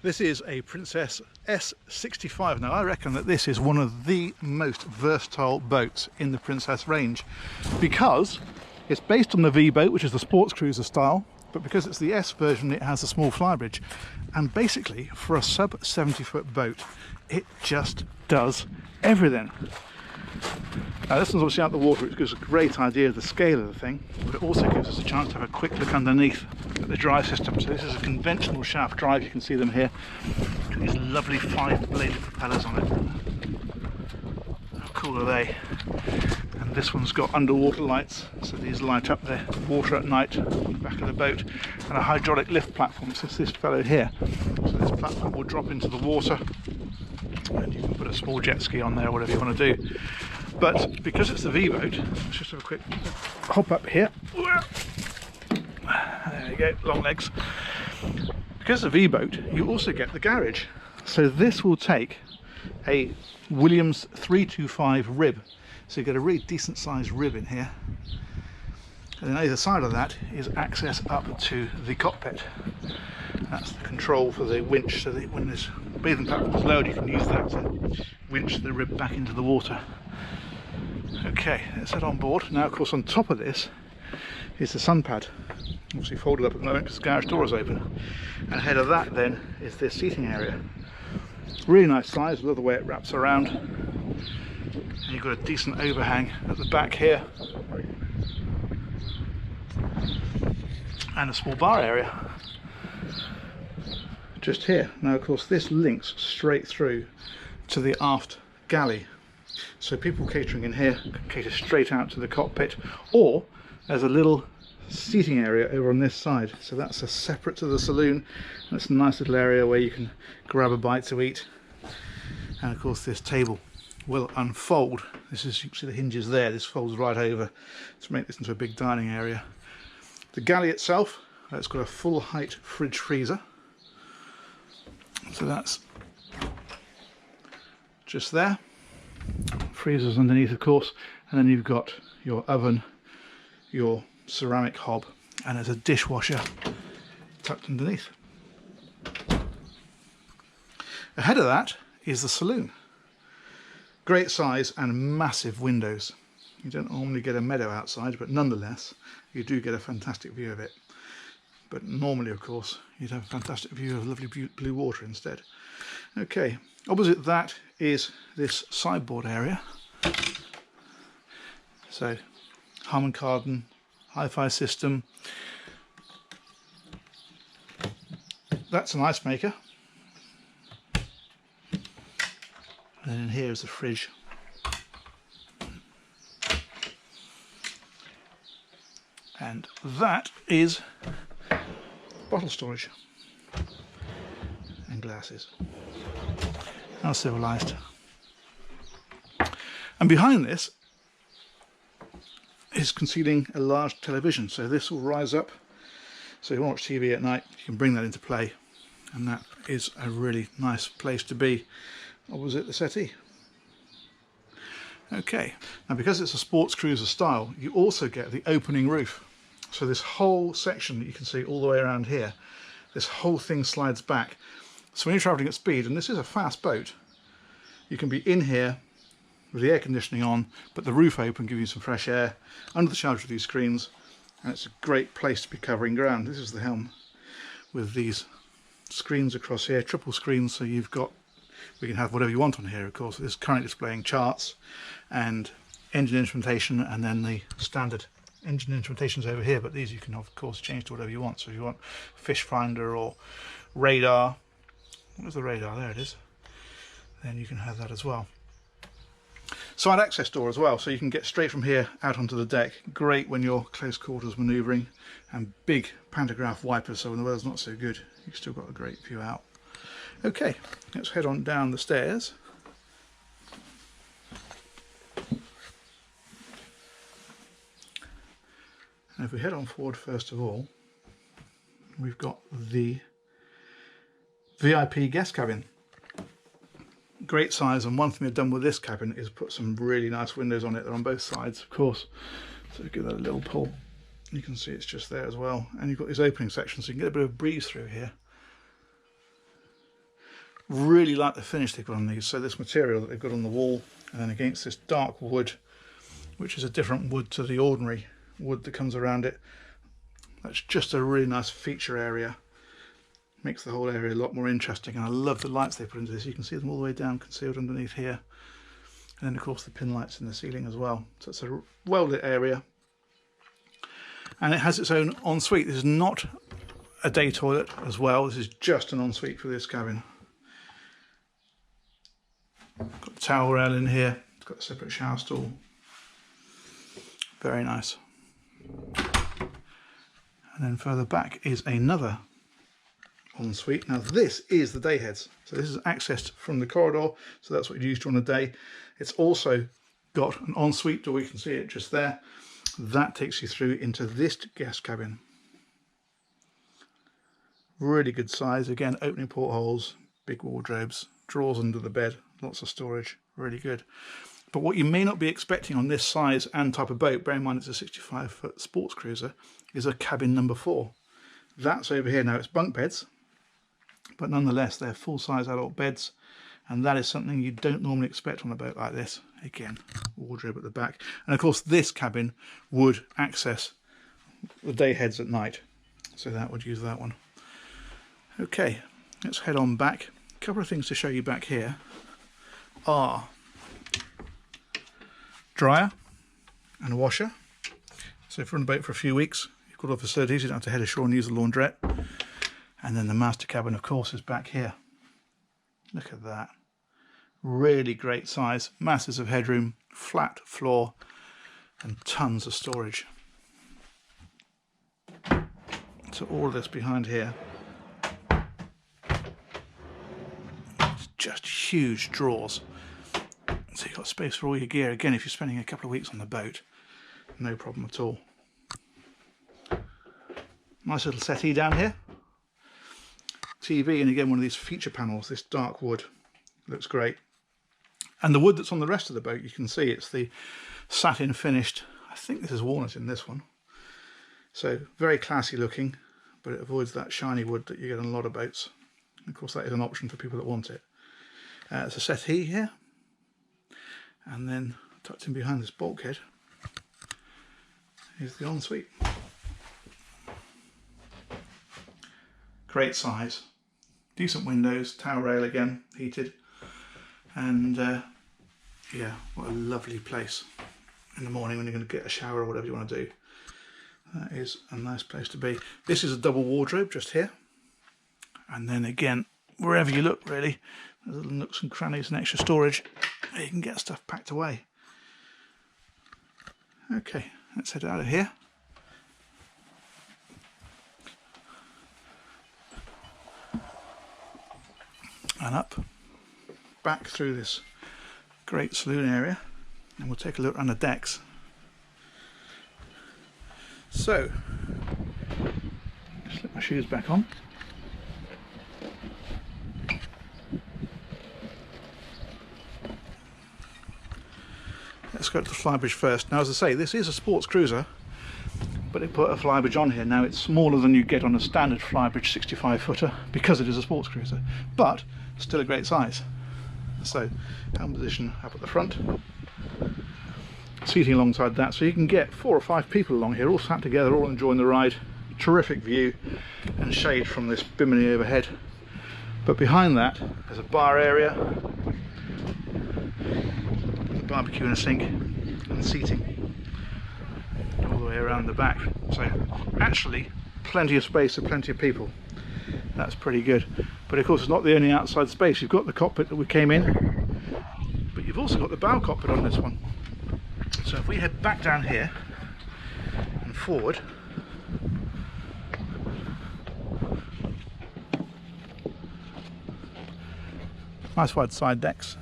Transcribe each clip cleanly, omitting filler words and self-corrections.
This is a Princess S65. Now I reckon that this is one of the most versatile boats in the Princess range because it's based on the V boat, which is the sports cruiser style, but because it's the S version it has a small flybridge, and basically for a sub 70-foot boat it just does everything. Now this one's obviously out the water, which gives a great idea of the scale of the thing, but it also gives us a chance to have a quick look underneath at the drive system. So this is a conventional shaft drive, you can see them here. Got these lovely 5-bladed propellers on it. How cool are they? And this one's got underwater lights, so these light up the water at night on the back of the boat, and a hydraulic lift platform. So it's this fellow here. So this platform will drop into the water, and you can put a small jet ski on there, whatever you want to do. But because it's the V boat, let's just have a quick hop up here. There you go, long legs. Because it's a V boat, you also get the garage. So this will take a Williams 325 rib. So you get a really decent sized rib in here. And then either side of that is access up to the cockpit. That's the control for the winch, so that when this bathing platform is lowered, you can use that to winch the rib back into the water. Okay, let's head on board. Now, of course, on top of this is the sun pad. Obviously folded up at the moment because the garage door is open. And ahead of that then is this seating area. Really nice size, I love the way it wraps around. And you've got a decent overhang at the back here. And a small bar area just here. Now, of course, this links straight through to the aft galley. So people catering in here can cater straight out to the cockpit, or there's a little seating area over on this side. So that's a separate to the saloon. That's a nice little area where you can grab a bite to eat. And of course this table will unfold. This is, you can see the hinges there, this folds right over to make this into a big dining area. The galley itself, it's got a full height fridge freezer. So that's just there. Freezers underneath, of course, and then you've got your oven, your ceramic hob, and there's a dishwasher tucked underneath. Ahead of that is the saloon. Great size and massive windows. You don't normally get a meadow outside, but nonetheless you do get a fantastic view of it. But normally, of course, you'd have a fantastic view of lovely blue water instead. Okay, opposite that is this sideboard area. So, Helm cardan, hi-fi system. That's an ice maker. And then here is the fridge. And that is bottle storage and glasses. How civilized. And behind this is concealing a large television, so this will rise up, so you want to watch TV at night, you can bring that into play, and that is a really nice place to be opposite the settee. Okay, now because it's a sports cruiser style, you also get the opening roof. So this whole section that you can see all the way around here, this whole thing slides back. So when you're travelling at speed, and this is a fast boat, you can be in here with the air conditioning on, but the roof open, give you some fresh air under the shelter of these screens, and it's a great place to be covering ground. This is the Helm with these screens across here, triple screens, so you've got, we can have whatever you want on here, of course. This is currently displaying charts and engine instrumentation, and then the standard engine instrumentation's over here, but these you can of course change to whatever you want. So if you want fish finder or radar, where's the radar? There it is. Then you can have that as well. Side access door as well, so you can get straight from here out onto the deck. Great when you're close quarters manoeuvring, and big pantograph wipers, so when the weather's not so good you've still got a great view out. Okay, let's head on down the stairs. And if we head on forward first of all, we've got the VIP guest cabin. Great size, and one thing they've done with this cabin is put some really nice windows on it. They're on both sides, of course, so give that a little pull. You can see it's just there as well, and you've got this opening section so you can get a bit of breeze through here. Really like the finish they've got on these. So this material that they've got on the wall, and then against this dark wood, which is a different wood to the ordinary wood that comes around it. That's just a really nice feature area. Makes the whole area a lot more interesting, and I love the lights they put into this. You can see them all the way down, concealed underneath here. And then of course the pin lights in the ceiling as well. So it's a well lit area. And it has its own ensuite. This is not a day toilet as well. This is just an ensuite for this cabin. Got the towel rail in here. It's got a separate shower stall. Very nice. And then further back is another ensuite. Now this is the day heads. So this is accessed from the corridor. So that's what you use during the day. It's also got an ensuite door. You can see it just there. That takes you through into this guest cabin. Really good size. Again, opening portholes, big wardrobes, drawers under the bed, lots of storage. Really good. But what you may not be expecting on this size and type of boat, bear in mind it's a 65-foot sports cruiser, is a cabin number 4. That's over here now. It's bunk beds, but nonetheless they're full-size adult beds, and that is something you don't normally expect on a boat like this. Again, wardrobe at the back, and of course this cabin would access the day heads at night, so that would use that one. Okay, let's head on back. A couple of things to show you back here are dryer and washer. So if you're on the boat for a few weeks, you've got all the facilities, you don't have to head ashore and use the laundrette. And then the master cabin, of course, is back here. Look at that. Really great size, masses of headroom, flat floor, and tons of storage. So all of this behind here, it's just huge drawers. So you've got space for all your gear. Again, if you're spending a couple of weeks on the boat, no problem at all. Nice little settee down here. TV, and again one of these feature panels, this dark wood. Looks great. And the wood that's on the rest of the boat, you can see it's the satin finished. I think this is walnut in this one. So very classy looking, but it avoids that shiny wood that you get on a lot of boats. And of course that is an option for people that want it. It's a settee here. And then tucked in behind this bulkhead is the ensuite. Great size, decent windows, towel rail again, heated, and yeah, what a lovely place in the morning when you're going to get a shower or whatever you want to do. That is a nice place to be. This is a double wardrobe just here, and then again, wherever you look really, there's little nooks and crannies and extra storage. You can get stuff packed away. Okay, let's head out of here. And up, back through this great saloon area, and we'll take a look around the decks. So, slip my shoes back on. Let's go to the Flybridge first. Now, as I say, this is a sports cruiser, but they put a Flybridge on here. Now, it's smaller than you get on a standard Flybridge 65-footer because it is a sports cruiser, but still a great size. So, helm position up at the front, seating alongside that, so you can get 4 or 5 people along here, all sat together, all enjoying the ride. Terrific view and shade from this bimini overhead. But behind that, there's a bar area, a barbecue and a sink, and seating all the way around the back. So, actually, plenty of space for plenty of people. That's pretty good. But of course it's not the only outside space. You've got the cockpit that we came in, but you've also got the bow cockpit on this one. So if we head back down here and forward, nice wide side decks.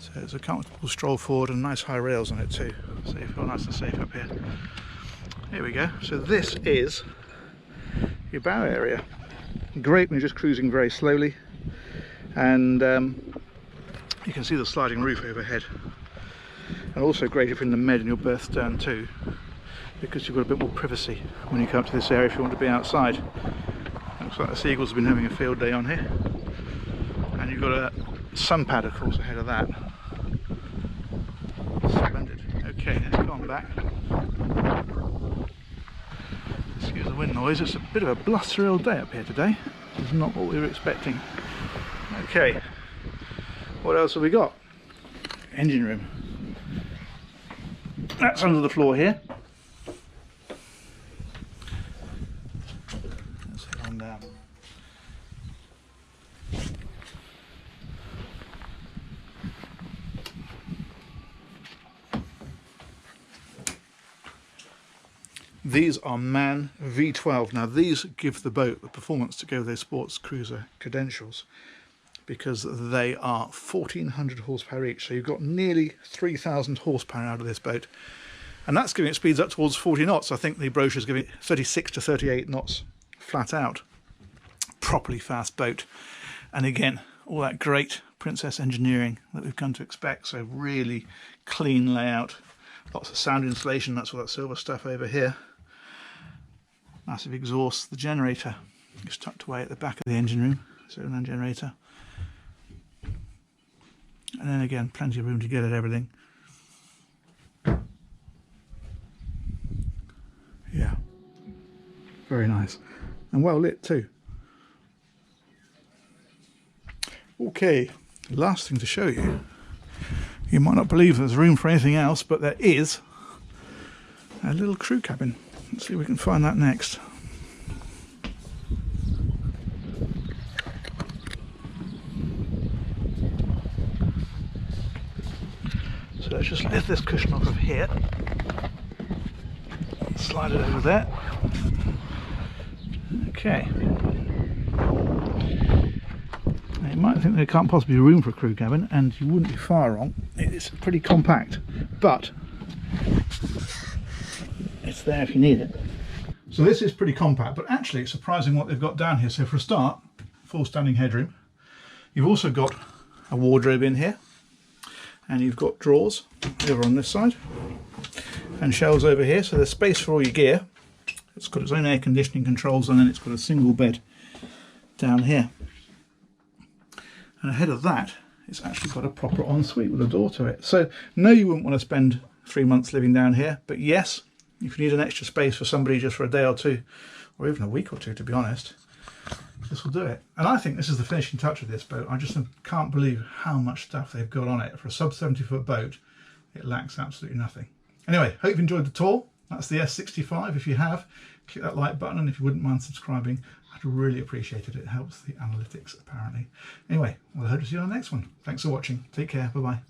So it's a comfortable stroll forward and nice high rails on it too. So you feel nice and safe up here. Here we go. So this is your bow area. Great when you're just cruising very slowly, and you can see the sliding roof overhead, and also great if you're in the med and your berth stern too, because you've got a bit more privacy when you come up to this area if you want to be outside. Looks Looks like the seagulls have been having a field day on here. And you've got a sun pad, of course, ahead of that. Splendid. Okay, let's go on back. Excuse the wind noise. It's a bit of a blustery old day up here today. It's not what we were expecting. Okay, what else have we got? Engine room. That's under the floor here. Let's head on down. These are MAN V12. Now these give the boat the performance to go with their sports cruiser credentials, because they are 1400 horsepower each, so you've got nearly 3000 horsepower out of this boat, and that's giving it speeds up towards 40 knots. I think the brochure is giving it 36 to 38 knots flat out. Properly fast boat, and again all that great Princess engineering that we've come to expect. So really clean layout, lots of sound insulation. That's all that silver stuff over here. Massive exhaust. The generator is tucked away at the back of the engine room, Saloon generator. And then again, plenty of room to get at everything. Yeah, very nice. And well lit too. Okay, last thing to show you. You might not believe there's room for anything else, but there is a little crew cabin. Let's see if we can find that next. So let's just lift this cushion off of here, slide it over there. Okay. Now you might think there can't possibly be room for a crew cabin, and you wouldn't be far wrong. It's pretty compact, but it's there if you need it. So this is pretty compact, but actually it's surprising what they've got down here. So for a start, full standing headroom. You've also got a wardrobe in here, and you've got drawers over on this side and shelves over here, so there's space for all your gear. It's got its own air conditioning controls, and then it's got a single bed down here. And ahead of that, it's actually got a proper ensuite with a door to it. So no, you wouldn't want to spend 3 months living down here, but yes, if you need an extra space for somebody just for a day or two, or even a week or two, to be honest, this will do it. And I think this is the finishing touch of this boat. I just can't believe how much stuff they've got on it. For a sub 70-foot boat, it lacks absolutely nothing. Anyway, hope you've enjoyed the tour. That's the S65. If you have, click that like button, and if you wouldn't mind subscribing, I'd really appreciate it. It helps the analytics, apparently. Anyway, well, I hope to see you on the next one. Thanks for watching. Take care. Bye-bye.